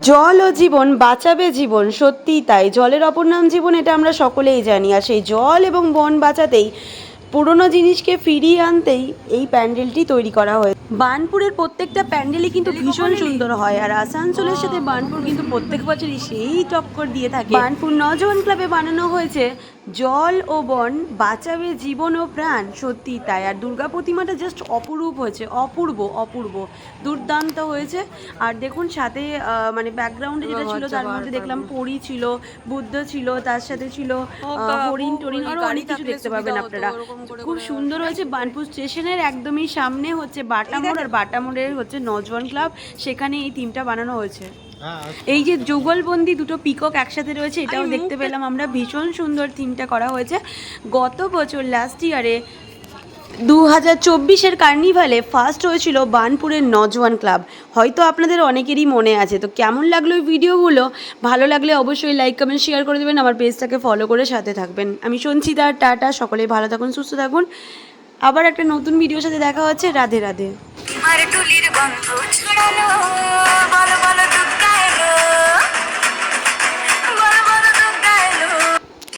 জল ও জীবন বাঁচাবে জীবন, সত্যিই তাই। জলের অপর নাম জীবন, এটা আমরা সকলেই জানি। আর সেই জল এবং বন বাঁচাতেই, পুরনো জিনিসকে ফিরিয়ে আনতেই এই প্যান্ডেলটি তৈরি করা হয়েছে। বার্নপুরের প্রত্যেকটা প্যান্ডেলই কিন্তু ভীষণ সুন্দর হয়, আর আসানসোলের সাথে বার্নপুর কিন্তু প্রত্যেক বছরই সেই টক্কর দিয়ে থাকে। বার্নপুর নজওয়ান ক্লাবে বানানো হয়েছে জল ও বন বাঁচাবে জীবন ও প্রাণ, সত্যিই তাই। আর দুর্গা প্রতিমাটা জাস্ট অপরূপ হয়েছে, অপূর্ব অপূর্ব, দুর্দান্ত হয়েছে। আর দেখুন সাথে মানে ব্যাকগ্রাউন্ডে যেটা ছিল তার মধ্যে দেখলাম পরী ছিল, বুদ্ধ ছিল, তার সাথে ছিল হরিণ টরিণ, আরো অনেক কিছু দেখতে পাবেন আপনারা। খুব সুন্দর হয়েছে। বার্নপুর স্টেশনের একদমই সামনে হচ্ছে বাটা মোড়, আর বাটা মোড়ের হচ্ছে নজওয়ান ক্লাব, সেখানে এই থিমটা বানানো হয়েছে। এই যে যুগলবন্দি দুটো পিকক একসাথে রয়েছে, এটাও দেখতে পেলাম আমরা। ভীষণ সুন্দর থিমটা করা হয়েছে। গত বছর লাস্ট ইয়ারে 2024-এর কার্নিভালে ফার্স্ট হয়েছিল বার্নপুরের নজওয়ান ক্লাব, হয়তো আপনাদের অনেকেরই মনে আছে। তো কেমন লাগলো এই ভিডিওগুলো? ভালো লাগলে অবশ্যই লাইক কমেন্ট শেয়ার করে দেবেন, আমার পেজটাকে ফলো করে সাথে থাকবেন। আমি সঞ্চিতা, টাটা, সকলেই ভালো থাকুন, সুস্থ থাকুন। আবার একটা নতুন ভিডিওর সাথে দেখা হচ্ছে। রাধে রাধে।